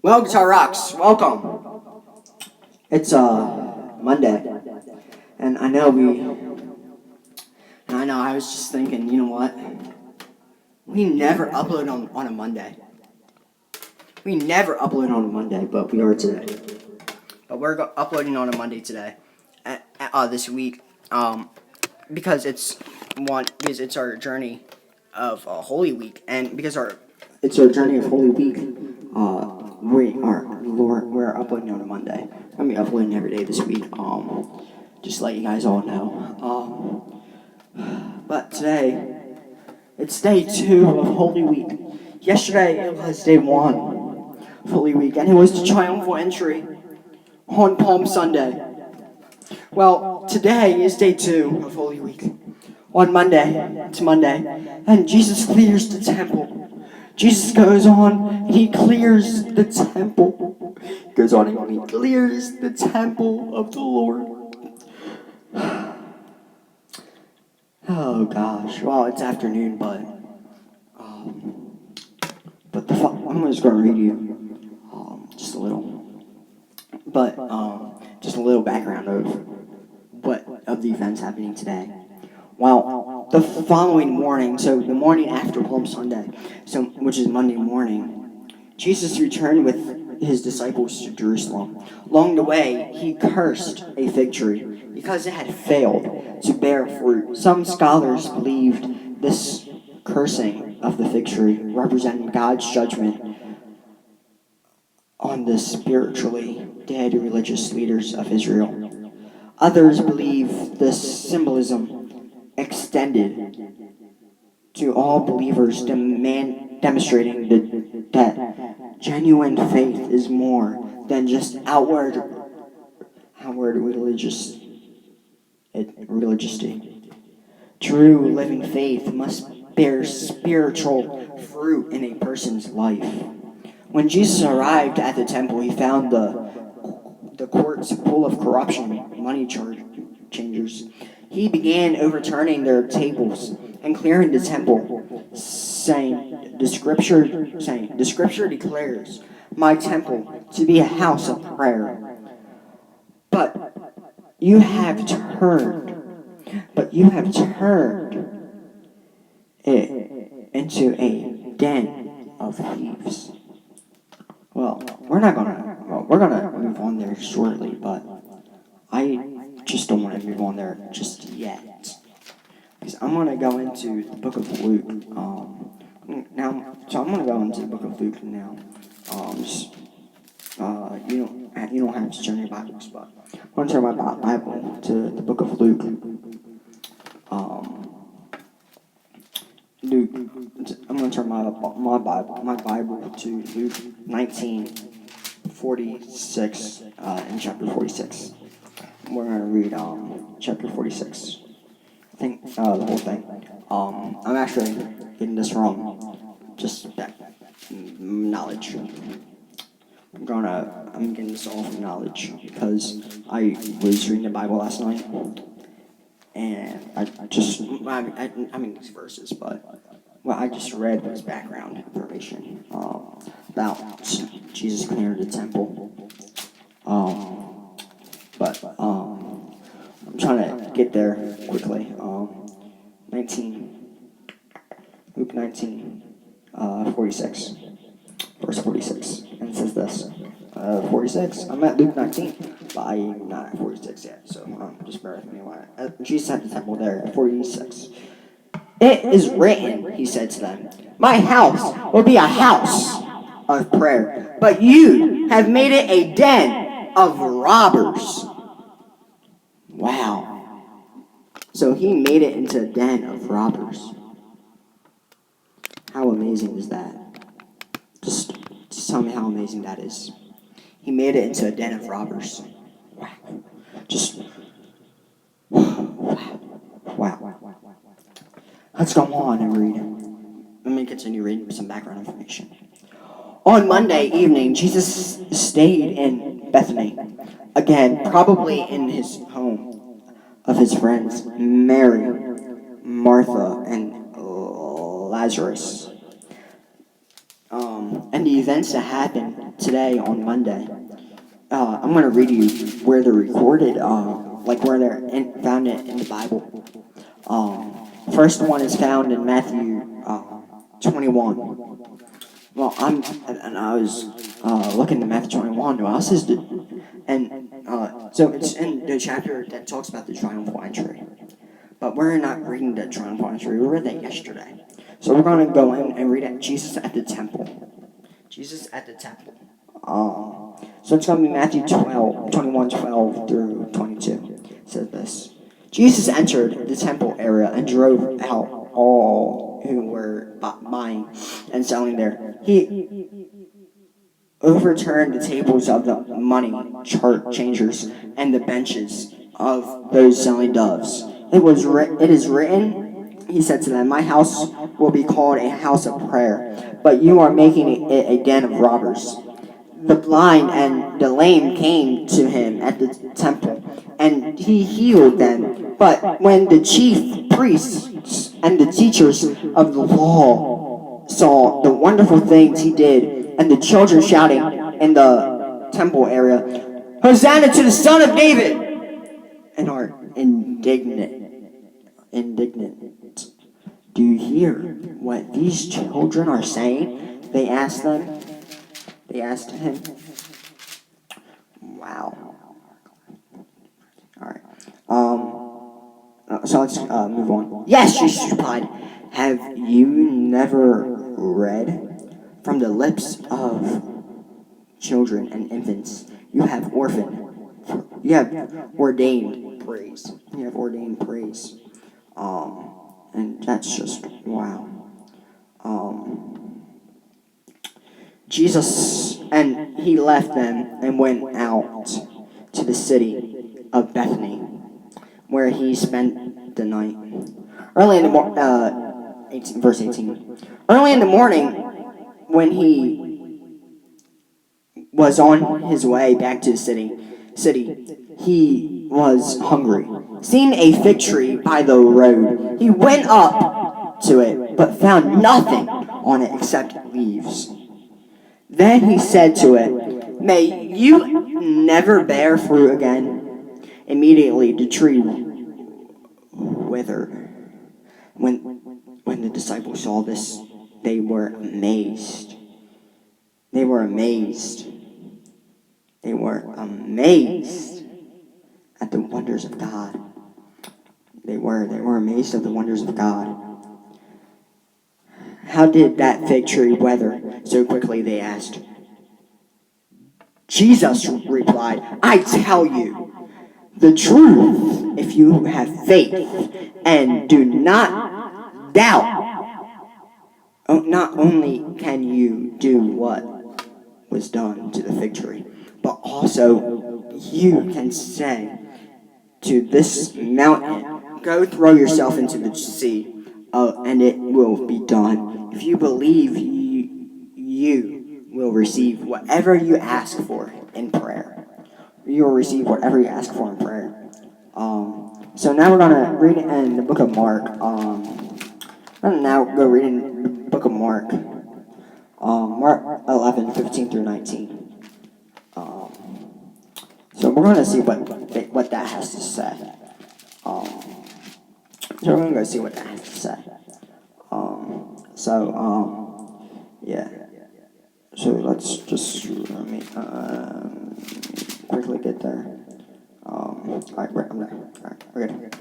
Well, Guitar Rocks, welcome. It's Monday, and I was just thinking, you know what? We never upload on a Monday. We never upload on a Monday, but we are today. But we're uploading on a Monday today, this week, because it's our journey of Holy Week, and because it's our journey of Holy Week. We're uploading on a Monday. I'm gonna be uploading every day this week. Just to let you guys all know. But today it's day 2 of Holy Week. Yesterday it was day 1 of Holy Week, and it was the triumphal entry on Palm Sunday. Well, today is day 2 of Holy Week. On Monday, it's Monday, and Jesus clears the temple. Jesus goes on and he clears the temple. Goes on and he clears the temple of the Lord. Oh gosh, well it's afternoon, but I'm just going to read you just a little, but just a little background of the events happening today. Well, the following morning, so the morning after Palm Sunday, which is Monday morning, Jesus returned with his disciples to Jerusalem. Along the way, he cursed a fig tree because it had failed to bear fruit. Some scholars believed this cursing of the fig tree represented God's judgment on the spiritually dead religious leaders of Israel. Others believe this symbolism extended to all believers, demonstrating that genuine faith is more than just outward religiosity. True living faith must bear spiritual fruit in a person's life. When Jesus arrived at the temple, he found the courts full of corruption, money changers. He began overturning their tables and clearing the temple, saying, the scripture declares my temple to be a house of prayer. But you have turned it into a den of thieves. Well, we're gonna move on there shortly, but I just don't want to move on there just yet, because I'm gonna go into the book of Luke. So I'm gonna go into the book of Luke now. You don't have to turn your Bibles, but I'm gonna turn my Bible to the book of Luke. Luke. I'm gonna turn my Bible to Luke 19:46 in chapter 46. We're gonna read chapter 46. I think the whole thing. I'm actually getting this wrong. Just that knowledge. I'm getting this all from knowledge because I was reading the Bible last night, and I mean these verses, but what I just read was background information about Jesus clearing the temple. But I'm trying to get there quickly. Luke 19, 46, verse 46, and it says this. 46. I'm at Luke 19, but I'm not at 46 yet, so just bear with me. Jesus had the temple there at 46. It is written, he said to them, my house will be a house of prayer, but you have made it a den of robbers. Wow. So he made it into a den of robbers. How amazing is that? Just tell me how amazing that is. He made it into a den of robbers. Wow. Just wow. Let's go on and read. Let me continue reading some background information. On Monday evening, Jesus stayed in Bethany, again, probably in his home of his friends Mary, Martha, and Lazarus. And the events that happened today on Monday, I'm going to read you where they're recorded, like where they're found in the Bible. First one is found in Matthew 21. Well, I was looking at Matthew 21. Who else is so it's in the chapter that talks about the triumphal entry. But we're not reading the triumphal entry. We read that yesterday. So we're going to go in and read Jesus at the temple. Jesus at the temple. So it's going to be Matthew 21:12 through 22. It says this. Jesus entered the temple area and drove out all who were buying and selling there. He overturned the tables of the money changers and the benches of those selling doves. It is written, he said to them, my house will be called a house of prayer, but you are making it a den of robbers. The blind and the lame came to him at the temple, and he healed them. But when the chief priests and the teachers of the law saw the wonderful things he did, and the children shouting in the temple area, Hosanna to the Son of David, and are indignant. Do you hear what these children are saying? They asked him. Wow. Alright. So let's move on. Yes, Jesus replied. Have you never read? From the lips of children and infants, you have ordained praise. You have ordained praise. And that's just wow. Jesus, and he left them and went out to the city of Bethany, where he spent the night. Early in the verse 18. Early in the morning, when he was on his way back to the city, he was hungry. Seeing a fig tree by the road, he went up to it, but found nothing on it except leaves. Then he said to it, may you never bear fruit again. Immediately the tree withered. When the disciples saw this, they were amazed. They were amazed at the wonders of God. They were amazed at the wonders of God. How did that fig tree wither so quickly, they asked. Jesus replied, I tell you the truth. If you have faith and do not doubt, not only can you do what was done to the fig tree, but also you can say to this mountain, go throw yourself into the sea, and it will be done. If you believe, you will receive whatever you ask for in prayer. You will receive whatever you ask for in prayer. So now we're going to read it in the book of Mark. I'm going to now go read in the book of Mark. Mark 11:15 through 19. So we're going to see what that has to say. So we're going to go see what that has to say. Yeah. So let's just quickly get there. Alright, I'm there. Alright, we're good.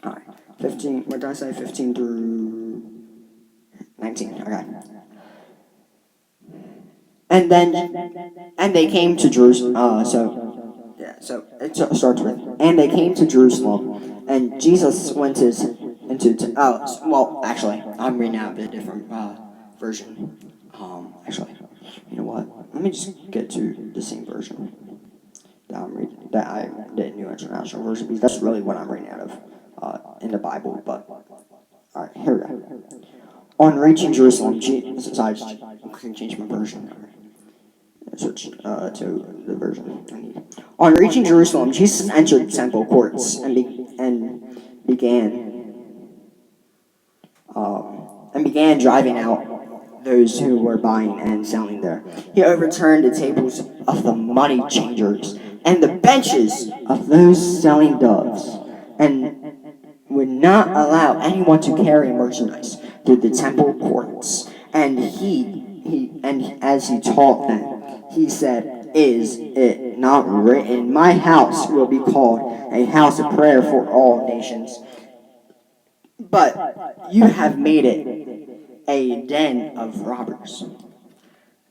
Alright. 15, what did I say? 15 through 19. Okay. And they came to Jerusalem. So it starts with, and they came to Jerusalem, and Jesus went actually, I'm reading out a different version. Actually, you know what? Let me just get to the same version that I'm reading, that I did, New International Version, because that's really what I'm reading out of in the Bible. But all right, here we go. On reaching Jerusalem, I can change my version. Switch to the version I need. On reaching Jerusalem, Jesus entered the temple courts and began driving out those who were buying and selling there. He overturned the tables of the money changers and the benches of those selling doves, and would not allow anyone to carry merchandise through the temple courts. And as he taught them, he said, "Is it not written, my house will be called a house of prayer for all nations? But you have made it a den of robbers."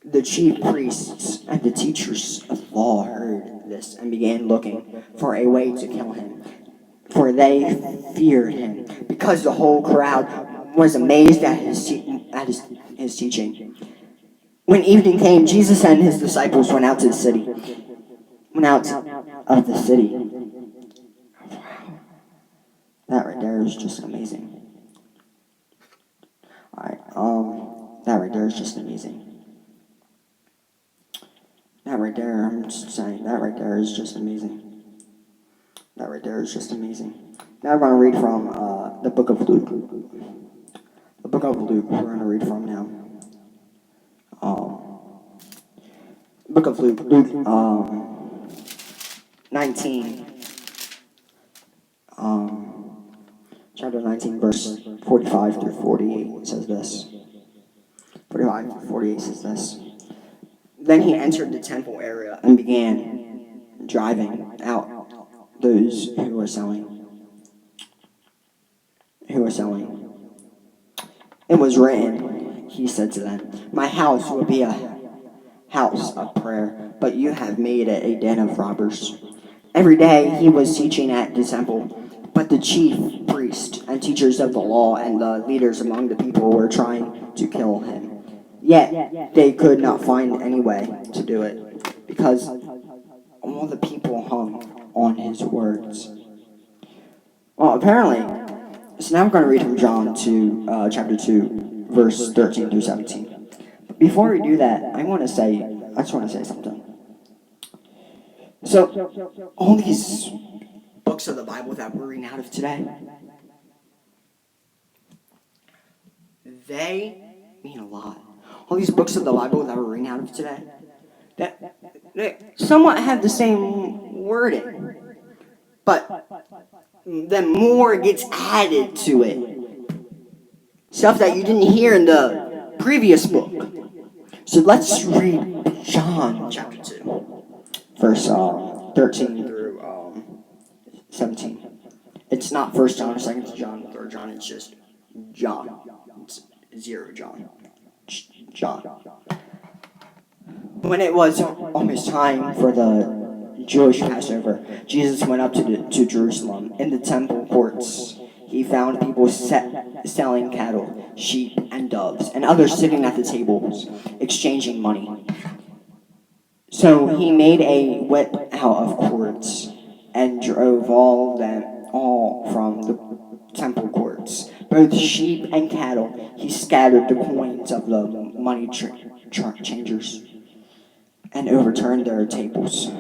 The chief priests and the teachers of law heard this and began looking for a way to kill him, for they feared him, because the whole crowd was amazed at his teaching. When evening came, Jesus and his disciples went out of the city. Wow, that right there is just amazing. Alright, that right there is just amazing. That right there, I'm just saying, that right there is just amazing. That right there is just amazing. Now we're going to read from the book of Luke. The book of Luke, we're going to read from now. Book of Luke, 19. Chapter 19, verse 45 through 48 says this. 45 through 48 says this. Then he entered the temple area and began driving out those who were selling. It was written, he said to them, "My house will be a house of prayer, but you have made it a den of robbers." Every day he was teaching at the temple, but the chief priests and teachers of the law and the leaders among the people were trying to kill him. Yet they could not find any way to do it, because all the people hung on his words. Well, apparently, so now I'm going to read from John to chapter 2, verse 13 through 17. But before we do that, I just want to say something. So, all these books of the Bible that we're reading out of today, they mean a lot. All these books of the Bible that we're reading out of today, that they somewhat have the same wording, but then more gets added to it. Stuff that you didn't hear in the previous book. So let's read John chapter 2, verse 13 through 17. It's not 1 John or 2 John or 3 John, it's just John. It's 0 John. John. When it was almost time for the Jewish Passover, Jesus went up to Jerusalem. In the temple courts, he found people selling cattle, sheep, and doves, and others sitting at the tables, exchanging money. So he made a whip out of cords and drove all from the temple courts, both sheep and cattle. He scattered the coins of the money changers and overturned their tables.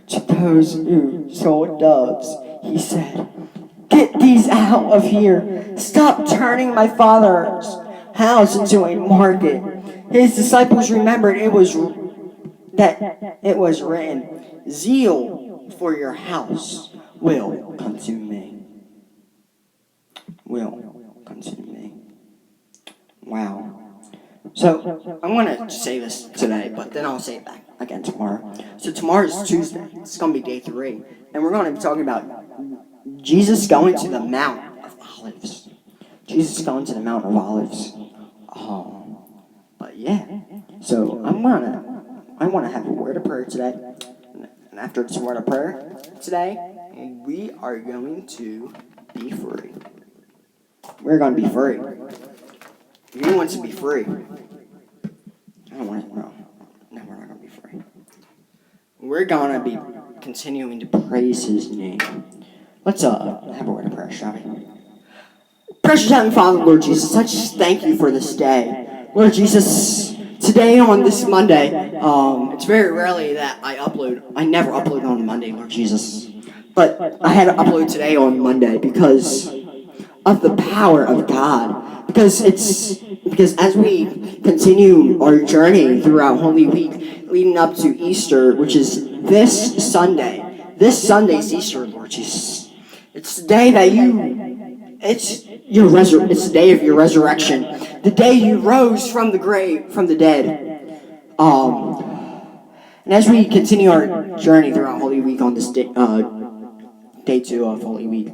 To those who sold doves, he said, "Get these out of here. Stop turning my Father's house into a market." His disciples remembered it was written, "Zeal for your house will consume me." Wow. So, I'm going to say this today, but then I'll say it back again tomorrow. So tomorrow's Tuesday. It's going to be day 3. And we're going to be talking about Jesus going to the Mount of Olives. Jesus going to the Mount of Olives. But yeah. So, I want to have a word of prayer today. And after this word of prayer today, we are going to be free. We're going to be free. Who wants to be free? I don't want to. No, we're not going to be free. We're going to be continuing to praise his name. Let's have a word of prayer, shall we? Precious Heavenly Father, Lord Jesus, I just thank you for this day. Lord Jesus, today on this Monday, it's very rarely that I upload. I never upload on Monday, Lord Jesus. But I had to upload today on Monday because of the power of God. Because as we continue our journey throughout Holy Week, leading up to Easter, which is this Sunday. This Sunday's Easter, Lord Jesus. It's the day that it's the day of your resurrection. The day you rose from the grave, from the dead. And as we continue our journey throughout Holy Week on this day 2 of Holy Week,